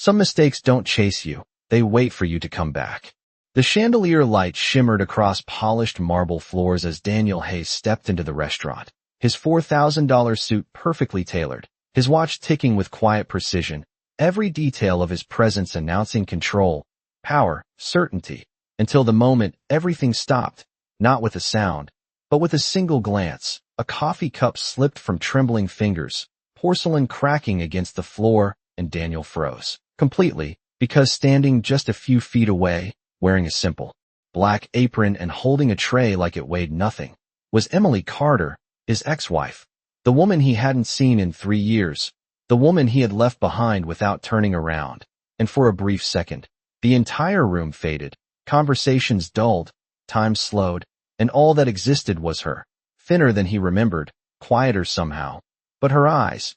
Some mistakes don't chase you, they wait for you to come back. The chandelier light shimmered across polished marble floors as Daniel Hayes stepped into the restaurant, his $4,000 suit perfectly tailored, his watch ticking with quiet precision, every detail of his presence announcing control, power, certainty, until the moment everything stopped, not with a sound, but with a single glance. A coffee cup slipped from trembling fingers, porcelain cracking against the floor, and Daniel froze completely, because standing just a few feet away, wearing a simple black apron and holding a tray like it weighed nothing, was Emily Carter, his ex-wife, the woman he hadn't seen in 3 years, the woman he had left behind without turning around. And for a brief second, the entire room faded, conversations dulled, time slowed, and all that existed was her, thinner than he remembered, quieter somehow. But her eyes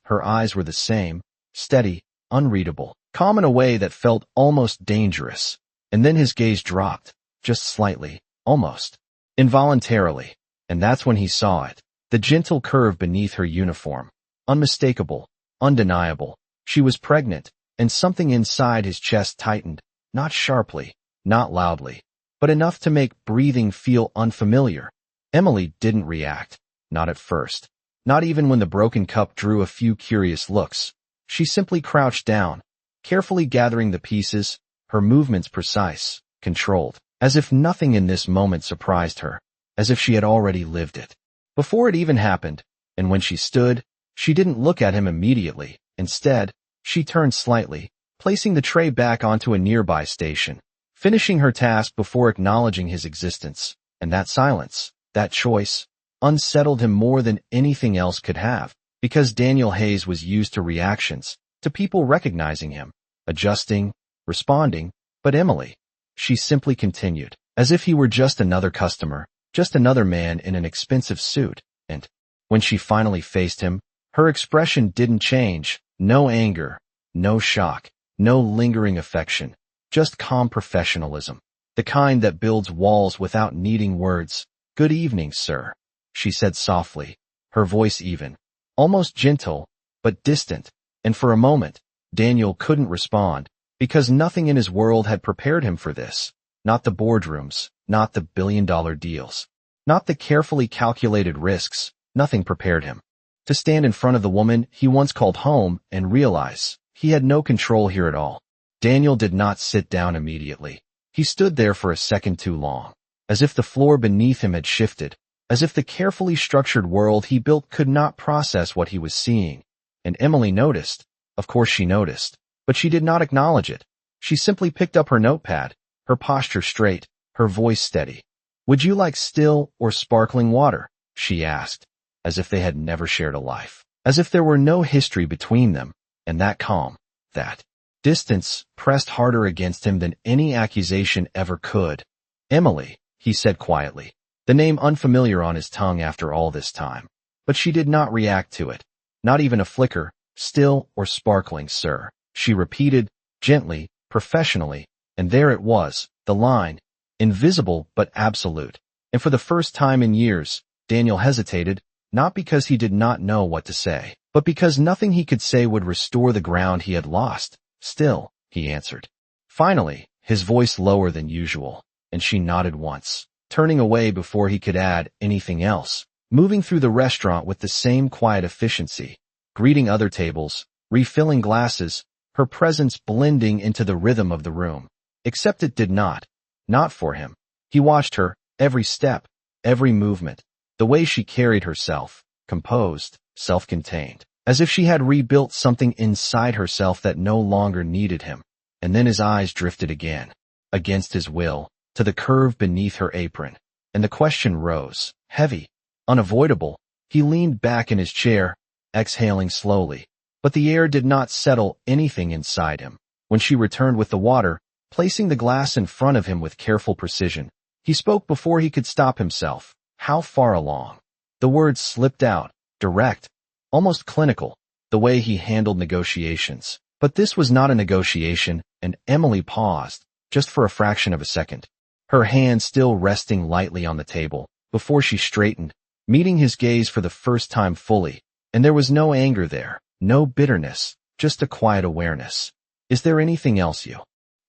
were the same, steady, unreadable, calm in a way that felt almost dangerous. And then his gaze dropped, just slightly, almost involuntarily, and that's when he saw it, the gentle curve beneath her uniform. Unmistakable, undeniable. She was pregnant, and something inside his chest tightened, not sharply, not loudly, but enough to make breathing feel unfamiliar. Emily didn't react, not at first, not even when the broken cup drew a few curious looks. She simply crouched down, carefully gathering the pieces, her movements precise, controlled, as if nothing in this moment surprised her, as if she had already lived it before it even happened. And when she stood, she didn't look at him immediately. Instead, she turned slightly, placing the tray back onto a nearby station, finishing her task before acknowledging his existence. And that silence, that choice, unsettled him more than anything else could have, because Daniel Hayes was used to reactions, to people recognizing him, adjusting, responding. But Emily, she simply continued, as if he were just another customer, just another man in an expensive suit. And when she finally faced him, her expression didn't change. No anger, no shock, no lingering affection, just calm professionalism, the kind that builds walls without needing words. "Good evening, sir," she said softly, her voice even, almost gentle, but distant. And for a moment, Daniel couldn't respond, because nothing in his world had prepared him for this. Not the boardrooms, not the billion-dollar deals, not the carefully calculated risks. Nothing prepared him to stand in front of the woman he once called home and realize he had no control here at all. Daniel did not sit down immediately. He stood there for a second too long, as if the floor beneath him had shifted, as if the carefully structured world he built could not process what he was seeing. And Emily noticed. Of course she noticed, but she did not acknowledge it. She simply picked up her notepad, her posture straight, her voice steady. "Would you like still or sparkling water?" she asked, as if they had never shared a life, as if there were no history between them. And that calm, that distance, pressed harder against him than any accusation ever could. "Emily," he said quietly, the name unfamiliar on his tongue after all this time. But she did not react to it, not even a flicker. "Still or sparkling, sir," she repeated, gently, professionally. And there it was, the line, invisible but absolute. And for the first time in years, Daniel hesitated, not because he did not know what to say, but because nothing he could say would restore the ground he had lost. "Still," he answered. Finally, his voice lower than usual, and she nodded once, turning away before he could add anything else, moving through the restaurant with the same quiet efficiency, greeting other tables, refilling glasses, her presence blending into the rhythm of the room. Except it did not. Not for him. He watched her, every step, every movement, the way she carried herself, composed, self-contained, as if she had rebuilt something inside herself that no longer needed him. And then his eyes drifted again, against his will, to the curve beneath her apron. And the question rose, heavy, unavoidable. He leaned back in his chair, exhaling slowly. But the air did not settle anything inside him. When she returned with the water, placing the glass in front of him with careful precision, he spoke before he could stop himself. "How far along?" The words slipped out, direct, almost clinical, the way he handled negotiations. But this was not a negotiation, and Emily paused, just for a fraction of a second, her hand still resting lightly on the table, before she straightened, meeting his gaze for the first time fully. And there was no anger there, no bitterness, just a quiet awareness. Is there anything else you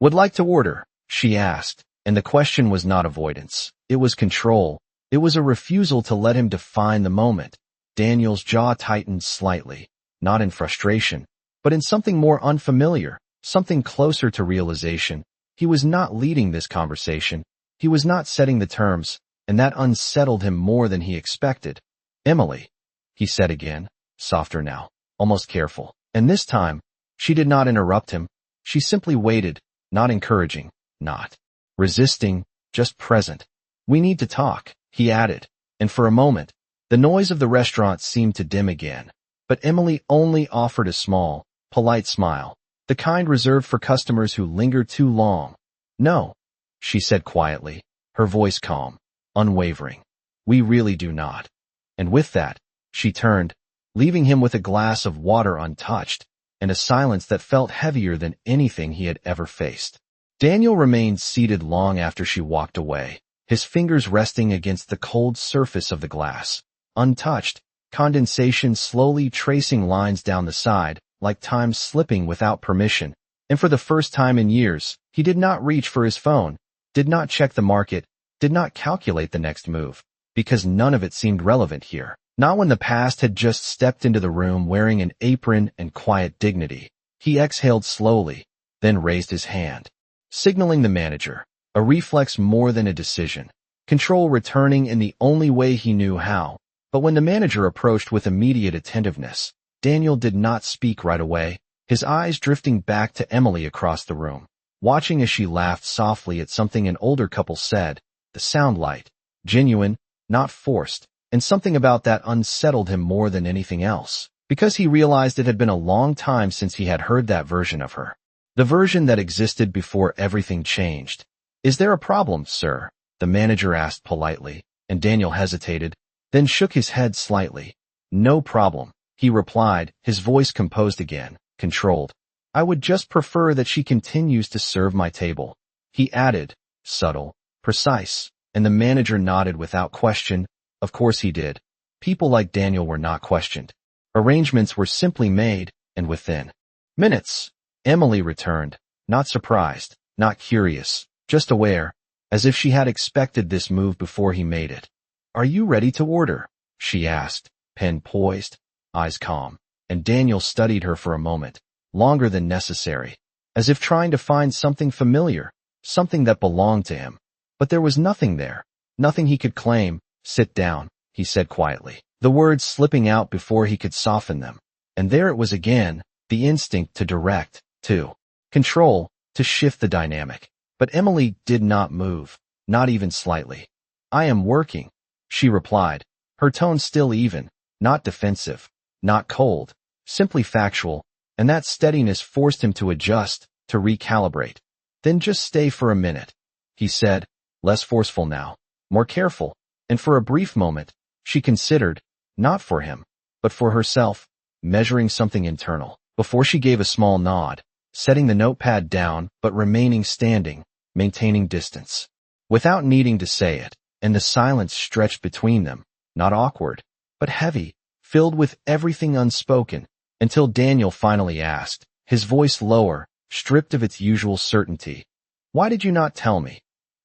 would like to order? She asked, and the question was not avoidance. It was control. It was a refusal to let him define the moment. Daniel's jaw tightened slightly, not in frustration, but in something more unfamiliar, something closer to realization. He was not leading this conversation. He was not setting the terms, and that unsettled him more than he expected. Emily, he said again, softer now, almost careful. And this time, she did not interrupt him. She simply waited, not encouraging, not resisting, just present. We need to talk, he added, and for a moment, the noise of the restaurant seemed to dim again. But Emily only offered a small, polite smile, the kind reserved for customers who linger too long. No, she said quietly, her voice calm, unwavering. We really do not. And with that, she turned, leaving him with a glass of water untouched, and a silence that felt heavier than anything he had ever faced. Daniel remained seated long after she walked away, his fingers resting against the cold surface of the glass. Untouched, condensation slowly tracing lines down the side, like time slipping without permission. And for the first time in years, he did not reach for his phone, did not check the market, did not calculate the next move, because none of it seemed relevant here. Not when the past had just stepped into the room wearing an apron and quiet dignity. He exhaled slowly, then raised his hand, signaling the manager, a reflex more than a decision, control returning in the only way he knew how. But when the manager approached with immediate attentiveness, Daniel did not speak right away, his eyes drifting back to Emily across the room, watching as she laughed softly at something an older couple said, the sound light, genuine, not forced, and something about that unsettled him more than anything else, because he realized it had been a long time since he had heard that version of her. The version that existed before everything changed. Is there a problem, sir? The manager asked politely, and Daniel hesitated, then shook his head slightly. No problem, he replied, his voice composed again, controlled. I would just prefer that she continues to serve my table. He added, subtle, precise, and the manager nodded without question. Of course he did. People like Daniel were not questioned. Arrangements were simply made, and within minutes, Emily returned, not surprised, not curious, just aware, as if she had expected this move before he made it. Are you ready to order? She asked, pen poised, eyes calm, and Daniel studied her for a moment, longer than necessary, as if trying to find something familiar, something that belonged to him. But there was nothing there, nothing he could claim. Sit down, he said quietly, the words slipping out before he could soften them. And there it was again, the instinct to direct, to control, to shift the dynamic. But Emily did not move, not even slightly. I am working, she replied, her tone still even, not defensive, not cold, simply factual, and that steadiness forced him to adjust, to recalibrate. Then just stay for a minute, he said, less forceful now, more careful. And for a brief moment, she considered, not for him, but for herself, measuring something internal, before she gave a small nod, setting the notepad down but remaining standing, maintaining distance, without needing to say it, and the silence stretched between them, not awkward, but heavy, filled with everything unspoken, until Daniel finally asked, his voice lower, stripped of its usual certainty, why did you not tell me?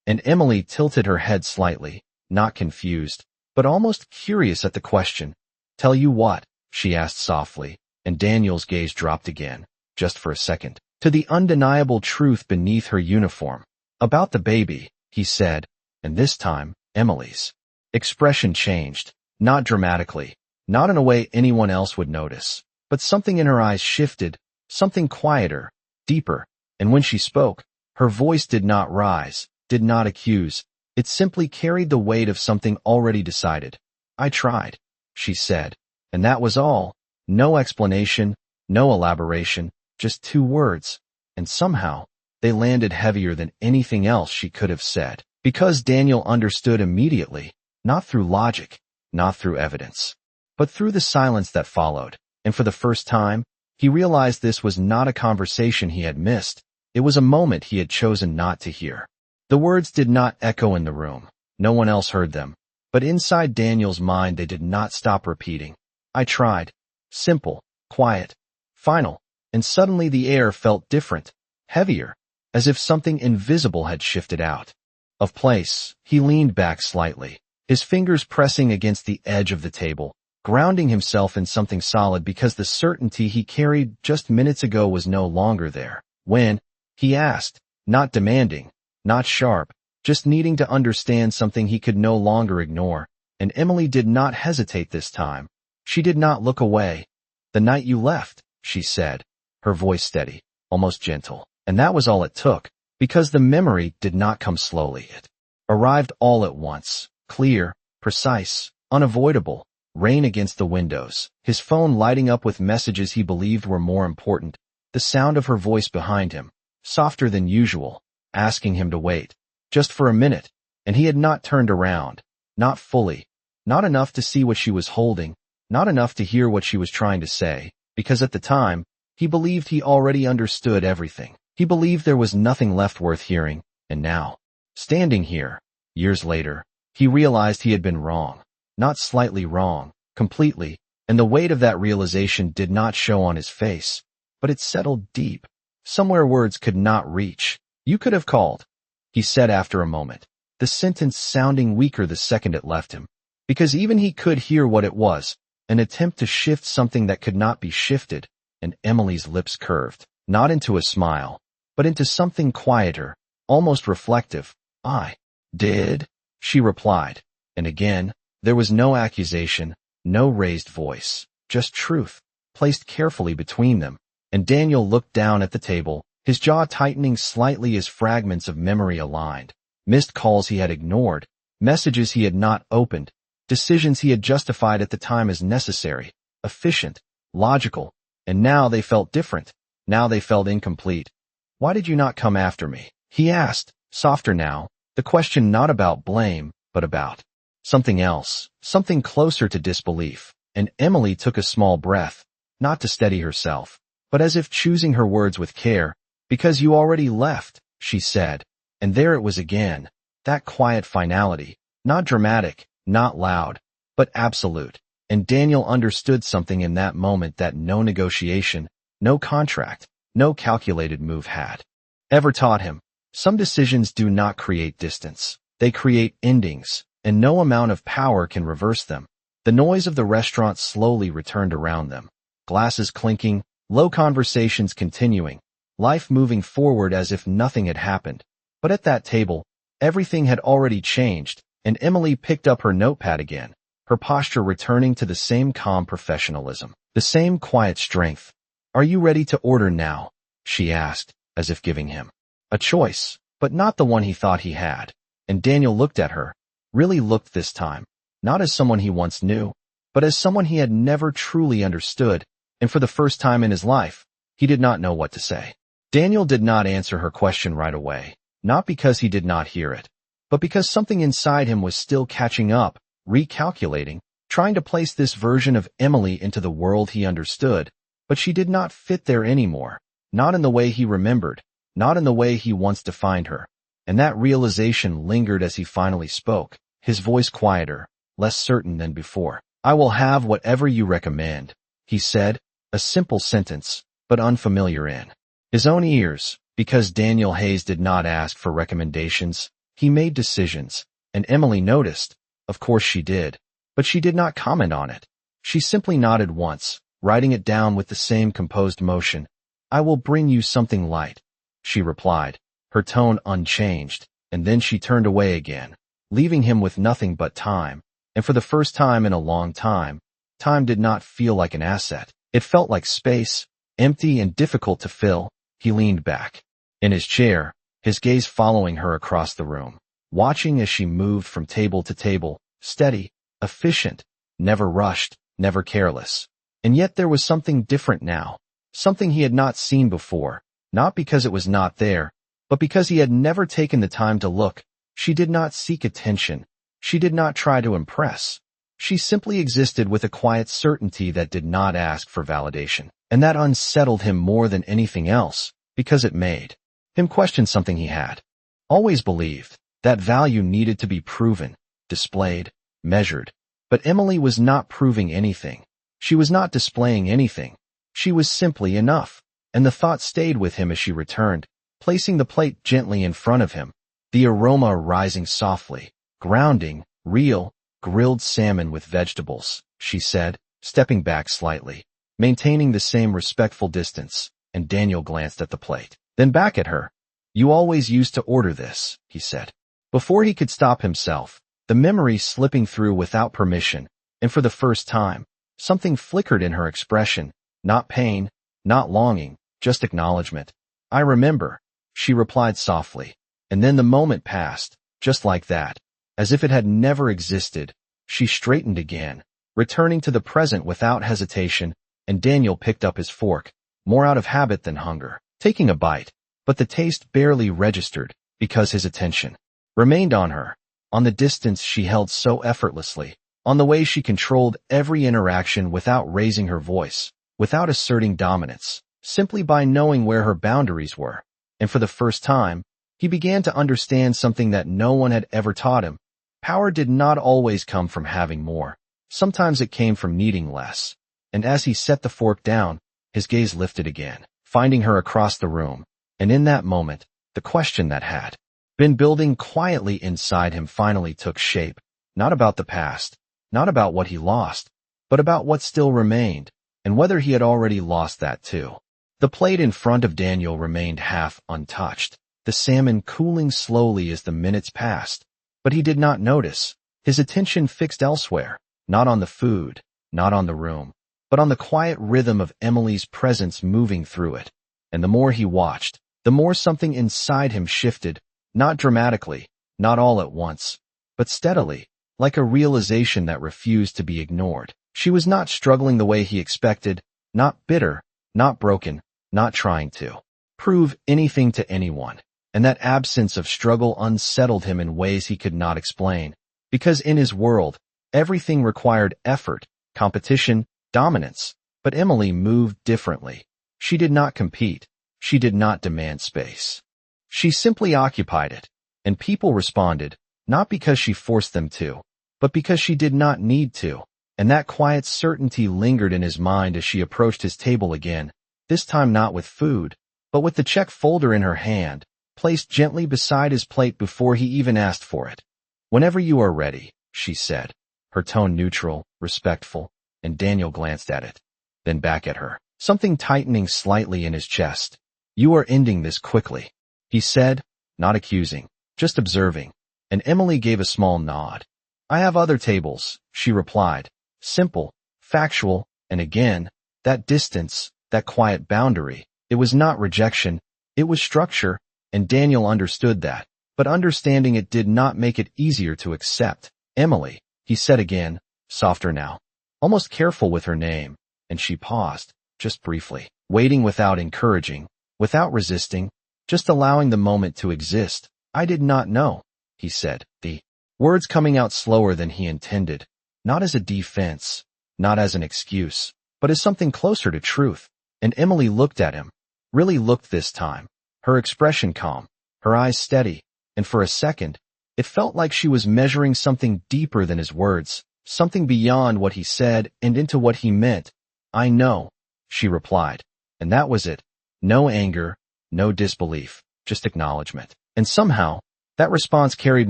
And Emily tilted her head slightly, not confused, but almost curious at the question. Tell you what? She asked softly, and Daniel's gaze dropped again, just for a second, to the undeniable truth beneath her uniform. About the baby, he said, and this time, Emily's expression changed, not dramatically, not in a way anyone else would notice, but something in her eyes shifted, something quieter, deeper, and when she spoke, her voice did not rise, did not accuse. It simply carried the weight of something already decided. I tried, she said, and that was all. No explanation, no elaboration, just 2 words. And somehow, they landed heavier than anything else she could have said, because Daniel understood immediately, not through logic, not through evidence, but through the silence that followed. And for the first time, he realized this was not a conversation he had missed. It was a moment he had chosen not to hear. The words did not echo in the room. No one else heard them. But inside Daniel's mind they did not stop repeating. I tried. Simple, quiet, final. and suddenly the air felt different, heavier, as if something invisible had shifted out of place. He leaned back slightly, his fingers pressing against the edge of the table, grounding himself in something solid because the certainty he carried just minutes ago was no longer there. When? He asked, not demanding, not sharp, just needing to understand something he could no longer ignore. And Emily did not hesitate this time. She did not look away. "The night you left," she said, her voice steady, almost gentle. And that was all it took, because the memory did not come slowly. It arrived all at once, clear, precise, unavoidable. Rain against the windows, his phone lighting up with messages he believed were more important, the sound of her voice behind him, softer than usual, asking him to wait, just for a minute, and he had not turned around, not fully, not enough to see what she was holding, not enough to hear what she was trying to say, because at the time, he believed he already understood everything. He believed there was nothing left worth hearing, and now, standing here, years later, he realized he had been wrong. Not slightly wrong, completely, and the weight of that realization did not show on his face, but it settled deep, somewhere words could not reach. "You could have called," he said after a moment, the sentence sounding weaker the second it left him, because even he could hear what it was, an attempt to shift something that could not be shifted, and Emily's lips curved, not into a smile, but into something quieter, almost reflective. "I did," she replied, and again, there was no accusation, no raised voice, just truth, placed carefully between them, and Daniel looked down at the table, his jaw tightening slightly as fragments of memory aligned. Missed calls he had ignored, messages he had not opened, decisions he had justified at the time as necessary, efficient, logical, and now they felt different, now they felt incomplete. "Why did you not come after me?" he asked, softer now, the question not about blame, but about something else, something closer to disbelief, and Emily took a small breath, not to steady herself, but as if choosing her words with care. "Because you already left," she said, and there it was again, that quiet finality, not dramatic, not loud, but absolute, and Daniel understood something in that moment that no negotiation, no contract, no calculated move had ever taught him. Some decisions do not create distance, they create endings, and no amount of power can reverse them. The noise of the restaurant slowly returned around them. Glasses clinking, low conversations continuing, life moving forward as if nothing had happened. But at that table, everything had already changed, and Emily picked up her notepad again, her posture returning to the same calm professionalism, the same quiet strength. "Are you ready to order now?" she asked, as if giving him a choice, but not the one he thought he had. And Daniel looked at her, really looked this time, not as someone he once knew, but as someone he had never truly understood, and for the first time in his life, he did not know what to say. Daniel did not answer her question right away, not because he did not hear it, but because something inside him was still catching up, recalculating, trying to place this version of Emily into the world he understood, but she did not fit there anymore, not in the way he remembered, not in the way he once defined her. And that realization lingered as he finally spoke, his voice quieter, less certain than before. "I will have whatever you recommend," he said, a simple sentence, but unfamiliar in his own ears, because Daniel Hayes did not ask for recommendations. He made decisions, and Emily noticed. Of course she did, but she did not comment on it. She simply nodded once, writing it down with the same composed motion. "I will bring you something light," she replied, her tone unchanged, and then she turned away again, leaving him with nothing but time, and for the first time in a long time, time did not feel like an asset. It felt like space, empty and difficult to fill. He leaned back in his chair, his gaze following her across the room, watching as she moved from table to table, steady, efficient, never rushed, never careless. And yet there was something different now, something he had not seen before, not because it was not there, but because he had never taken the time to look. She did not seek attention. She did not try to impress. She simply existed with a quiet certainty that did not ask for validation. And that unsettled him more than anything else, because it made him question something he had always believed, that value needed to be proven, displayed, measured. But Emily was not proving anything. She was not displaying anything. She was simply enough. and the thought stayed with him as she returned, placing the plate gently in front of him, the aroma rising softly. Grounding, real, grilled salmon with vegetables, she said, stepping back slightly, maintaining the same respectful distance, and Daniel glanced at the plate, then back at her. You always used to order this, he said. Before he could stop himself, the memory slipping through without permission, and for the first time, something flickered in her expression, not pain, not longing, just acknowledgement. I remember, she replied softly, and then the moment passed, just like that, as if it had never existed. She straightened again, returning to the present without hesitation, and Daniel picked up his fork, more out of habit than hunger, taking a bite, but the taste barely registered, because his attention remained on her, on the distance she held so effortlessly, on the way she controlled every interaction without raising her voice, without asserting dominance, simply by knowing where her boundaries were. And for the first time, he began to understand something that no one had ever taught him. Power did not always come from having more. Sometimes it came from needing less. And as he set the fork down, his gaze lifted again, finding her across the room. And in that moment, the question that had been building quietly inside him finally took shape, not about the past, not about what he lost, but about what still remained, and whether he had already lost that too. The plate in front of Daniel remained half untouched, the salmon cooling slowly as the minutes passed. But he did not notice, his attention fixed elsewhere, not on the food, not on the room, but on the quiet rhythm of Emily's presence moving through it. And the more he watched, the more something inside him shifted, not dramatically, not all at once, but steadily, like a realization that refused to be ignored. She was not struggling the way he expected, not bitter, not broken, not trying to prove anything to anyone. And that absence of struggle unsettled him in ways he could not explain, because in his world, everything required effort, competition, dominance. But Emily moved differently. She did not compete. She did not demand space. She simply occupied it, and people responded, not because she forced them to, but because she did not need to. And that quiet certainty lingered in his mind as she approached his table again, this time not with food, but with the check folder in her hand, placed gently beside his plate before he even asked for it. Whenever you are ready, she said, her tone neutral, respectful, and Daniel glanced at it, then back at her, something tightening slightly in his chest. You are ending this quickly, he said, not accusing, just observing, and Emily gave a small nod. I have other tables, she replied, simple, factual, and again, that distance, that quiet boundary, it was not rejection, it was structure. And Daniel understood that, but understanding it did not make it easier to accept. Emily, he said again, softer now, almost careful with her name, and she paused, just briefly, waiting without encouraging, without resisting, just allowing the moment to exist. I did not know, he said, the words coming out slower than he intended, not as a defense, not as an excuse, but as something closer to truth. And Emily looked at him, really looked this time. Her expression calm, her eyes steady, and for a second, it felt like she was measuring something deeper than his words, something beyond what he said and into what he meant. I know, she replied, and that was it. No anger, no disbelief, just acknowledgement. And somehow, that response carried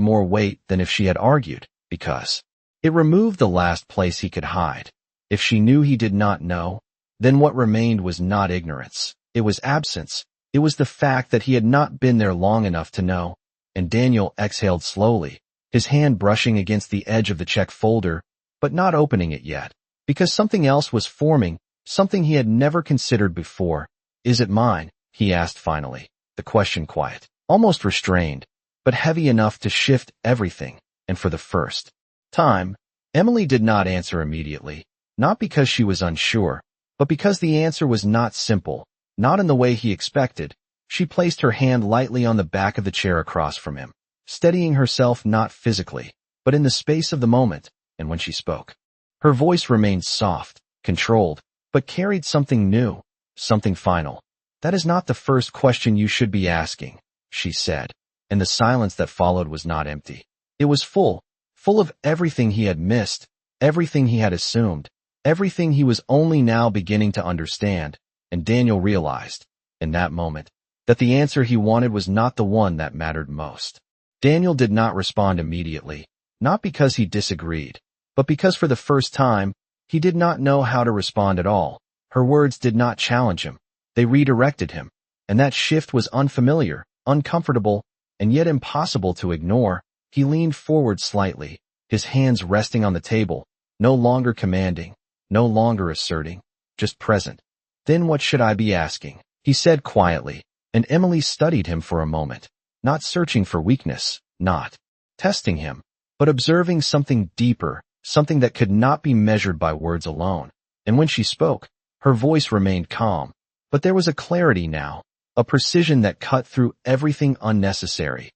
more weight than if she had argued, because it removed the last place he could hide. If she knew he did not know, then what remained was not ignorance, it was absence. It was the fact that he had not been there long enough to know, and Daniel exhaled slowly, his hand brushing against the edge of the check folder, but not opening it yet, because something else was forming, something he had never considered before. Is it mine? He asked finally, the question quiet, almost restrained, but heavy enough to shift everything, and for the first time, Emily did not answer immediately, not because she was unsure, but because the answer was not simple. Not in the way he expected. She placed her hand lightly on the back of the chair across from him, steadying herself not physically, but in the space of the moment, and when she spoke, her voice remained soft, controlled, but carried something new, something final. That is not the first question you should be asking, she said, and the silence that followed was not empty. It was full of everything he had missed, everything he had assumed, everything he was only now beginning to understand. And Daniel realized, in that moment, that the answer he wanted was not the one that mattered most. Daniel did not respond immediately, not because he disagreed, but because for the first time, he did not know how to respond at all. Her words did not challenge him. They redirected him, and that shift was unfamiliar, uncomfortable, and yet impossible to ignore. He leaned forward slightly, his hands resting on the table, no longer commanding, no longer asserting, just present. "Then what should I be asking?" he said quietly, and Emily studied him for a moment, not searching for weakness, not testing him, but observing something deeper, something that could not be measured by words alone. And when she spoke, her voice remained calm, but there was a clarity now, a precision that cut through everything unnecessary.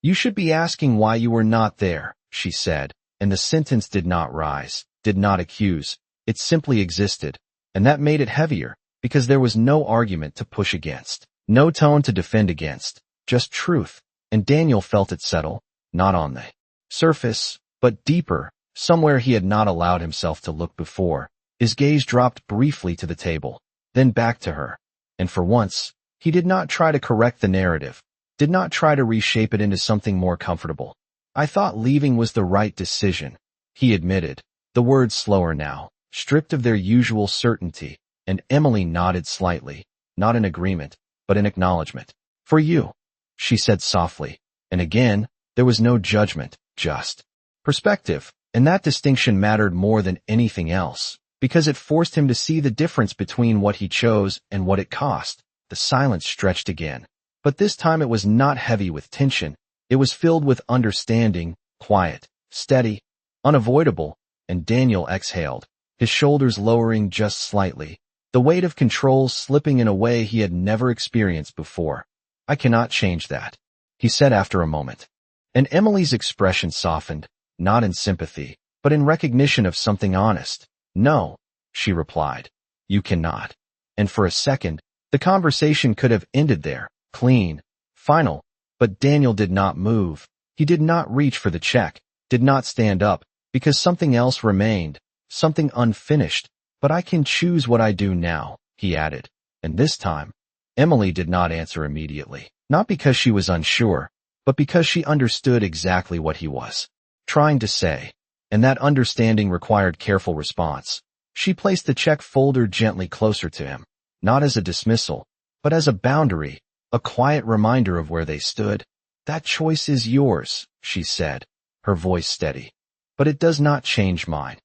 "You should be asking why you were not there," she said, and the sentence did not rise, did not accuse. It simply existed, and that made it heavier, because there was no argument to push against, no tone to defend against, just truth, and Daniel felt it settle, not on the surface, but deeper, somewhere he had not allowed himself to look before. His gaze dropped briefly to the table, then back to her, and for once, he did not try to correct the narrative, did not try to reshape it into something more comfortable. "I thought leaving was the right decision," he admitted, the words slower now, stripped of their usual certainty, and Emily nodded slightly, not in agreement, but in acknowledgement. "For you," she said softly, and again, there was no judgment, just perspective, and that distinction mattered more than anything else, because it forced him to see the difference between what he chose and what it cost. The silence stretched again, but this time it was not heavy with tension. It was filled with understanding, quiet, steady, unavoidable, and Daniel exhaled, his shoulders lowering just slightly, the weight of control slipping in a way he had never experienced before. "I cannot change that," he said after a moment. And Emily's expression softened, not in sympathy, but in recognition of something honest. "No," she replied, "you cannot." And for a second, the conversation could have ended there, clean, final, but Daniel did not move. He did not reach for the check, did not stand up, because something else remained, something unfinished. "But I can choose what I do now," he added. And this time, Emily did not answer immediately, not because she was unsure, but because she understood exactly what he was trying to say, and that understanding required careful response. She placed the check folder gently closer to him, not as a dismissal, but as a boundary, a quiet reminder of where they stood. "That choice is yours," she said, her voice steady, "but it does not change mine."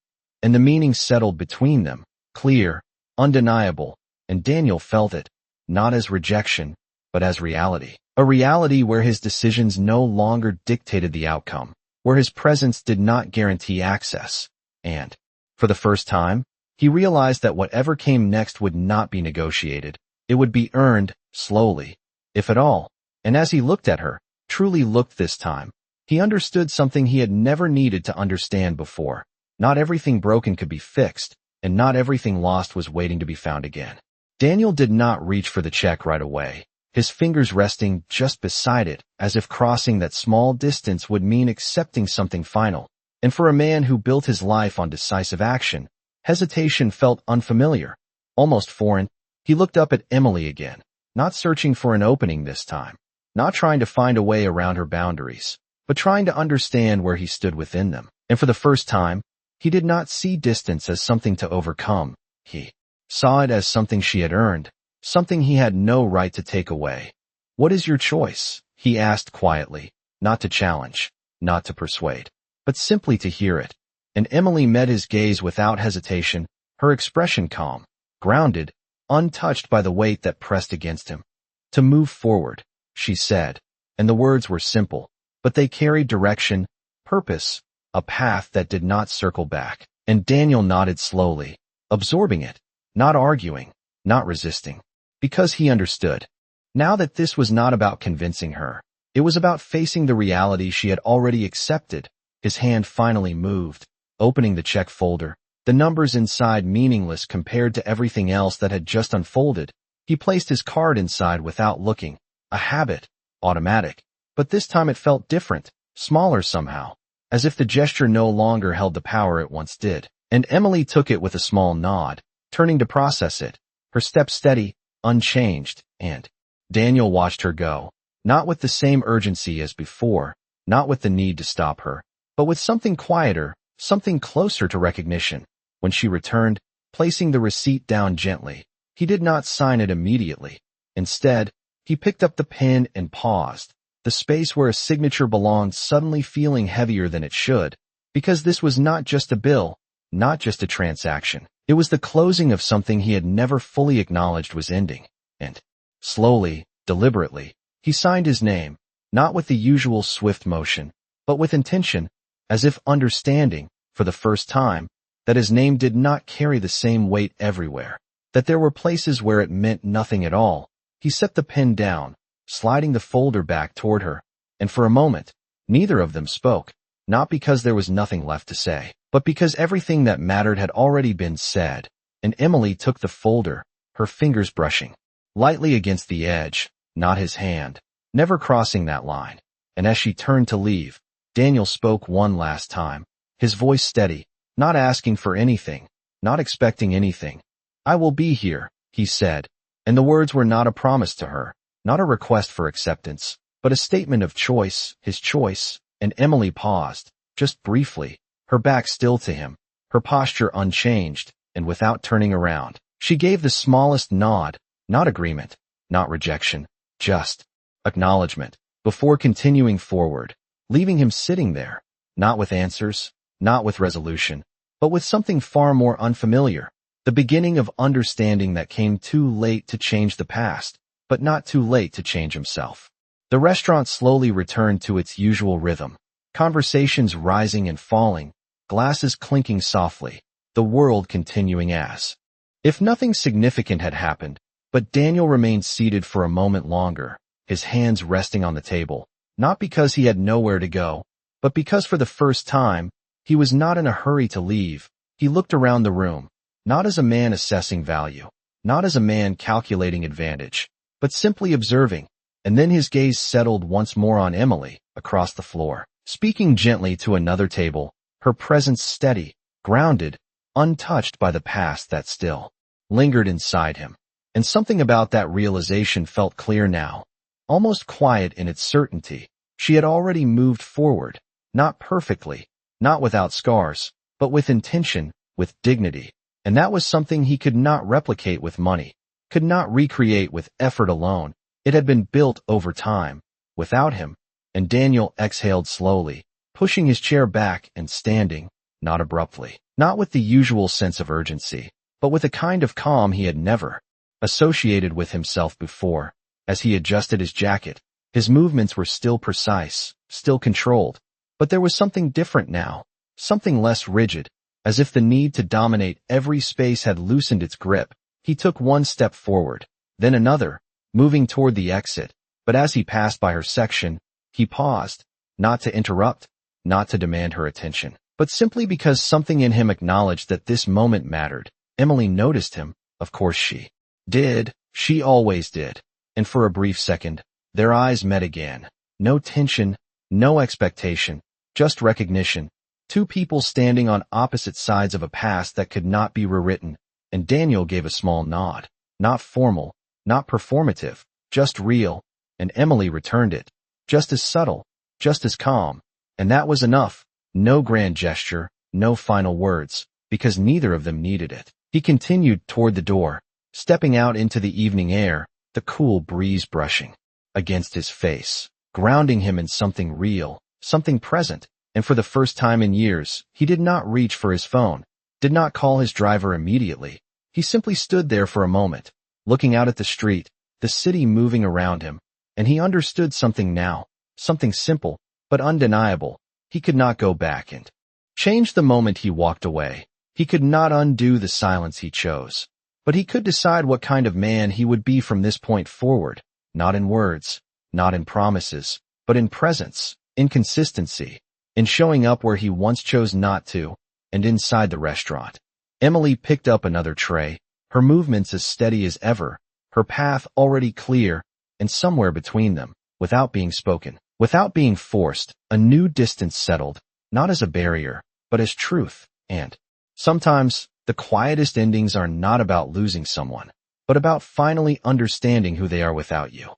And the meaning settled between them, clear, undeniable, and Daniel felt it, not as rejection, but as reality. A reality where his decisions no longer dictated the outcome, where his presence did not guarantee access. And, for the first time, he realized that whatever came next would not be negotiated. It would be earned, slowly, if at all. And as he looked at her, truly looked this time, he understood something he had never needed to understand before. Not everything broken could be fixed, and not everything lost was waiting to be found again. Daniel did not reach for the check right away, his fingers resting just beside it, as if crossing that small distance would mean accepting something final. And for a man who built his life on decisive action, hesitation felt unfamiliar, almost foreign. He looked up at Emily again, not searching for an opening this time, not trying to find a way around her boundaries, but trying to understand where he stood within them. And for the first time, he did not see distance as something to overcome. He saw it as something she had earned, something he had no right to take away. "What is your choice?" he asked quietly, not to challenge, not to persuade, but simply to hear it. And Emily met his gaze without hesitation, her expression calm, grounded, untouched by the weight that pressed against him. "To move forward," she said, and the words were simple, but they carried direction, purpose, a path that did not circle back. And Daniel nodded slowly, absorbing it, not arguing, not resisting, because he understood. Now that this was not about convincing her, it was about facing the reality she had already accepted. His hand finally moved, opening the check folder, the numbers inside meaningless compared to everything else that had just unfolded. He placed his card inside without looking, a habit, automatic, but this time it felt different, smaller somehow, as if the gesture no longer held the power it once did. And Emily took it with a small nod, turning to process it, her step steady, unchanged, and Daniel watched her go, not with the same urgency as before, not with the need to stop her, but with something quieter, something closer to recognition. When she returned, placing the receipt down gently, he did not sign it immediately. Instead, he picked up the pen and paused, the space where a signature belonged suddenly feeling heavier than it should, because this was not just a bill, not just a transaction. It was the closing of something he had never fully acknowledged was ending. And slowly, deliberately, he signed his name, not with the usual swift motion, but with intention, as if understanding, for the first time, that his name did not carry the same weight everywhere, that there were places where it meant nothing at all. He set the pen down, sliding the folder back toward her, and for a moment, neither of them spoke, not because there was nothing left to say, but because everything that mattered had already been said. And Emily took the folder, her fingers brushing lightly against the edge, not his hand, never crossing that line. And as she turned to leave, Daniel spoke one last time, his voice steady, not asking for anything, not expecting anything. "I will be here," he said, and the words were not a promise to her, not a request for acceptance, but a statement of choice, his choice. And Emily paused, just briefly, her back still to him, her posture unchanged, and without turning around, she gave the smallest nod, not agreement, not rejection, just acknowledgement, before continuing forward, leaving him sitting there, not with answers, not with resolution, but with something far more unfamiliar, the beginning of understanding that came too late to change the past, but not too late to change himself. The restaurant slowly returned to its usual rhythm, conversations rising and falling, glasses clinking softly, the world continuing as if nothing significant had happened. But Daniel remained seated for a moment longer, his hands resting on the table, not because he had nowhere to go, but because for the first time, he was not in a hurry to leave. He looked around the room, not as a man assessing value, not as a man calculating advantage, but simply observing, and then his gaze settled once more on Emily, across the floor, speaking gently to another table, her presence steady, grounded, untouched by the past that still lingered inside him. And something about that realization felt clear now, almost quiet in its certainty. She had already moved forward, not perfectly, not without scars, but with intention, with dignity. And that was something he could not replicate with money, could not recreate with effort alone. It had been built over time, without him. And Daniel exhaled slowly, pushing his chair back and standing, not abruptly, not with the usual sense of urgency, but with a kind of calm he had never associated with himself before. As he adjusted his jacket, his movements were still precise, still controlled, but there was something different now, something less rigid, as if the need to dominate every space had loosened its grip. He took one step forward, then another, moving toward the exit, but as he passed by her section, he paused, not to interrupt, not to demand her attention, but simply because something in him acknowledged that this moment mattered. Emily noticed him, of course she did, she always did, and for a brief second, their eyes met again. No tension, no expectation, just recognition. Two people standing on opposite sides of a past that could not be rewritten, and Daniel gave a small nod, not formal, not performative, just real, and Emily returned it, just as subtle, just as calm, and that was enough. No grand gesture, no final words, because neither of them needed it. He continued toward the door, stepping out into the evening air, the cool breeze brushing against his face, grounding him in something real, something present. And for the first time in years, he did not reach for his phone, did not call his driver immediately. He simply stood there for a moment, looking out at the street, the city moving around him, and he understood something now, something simple, but undeniable. He could not go back and change the moment he walked away. He could not undo the silence he chose. But he could decide what kind of man he would be from this point forward, not in words, not in promises, but in presence, in consistency, in showing up where he once chose not to, and inside the restaurant. Emily picked up another tray, her movements as steady as ever, her path already clear, and somewhere between them, without being spoken, without being forced, a new distance settled, not as a barrier, but as truth. And sometimes, the quietest endings are not about losing someone. but about finally understanding who they are without you.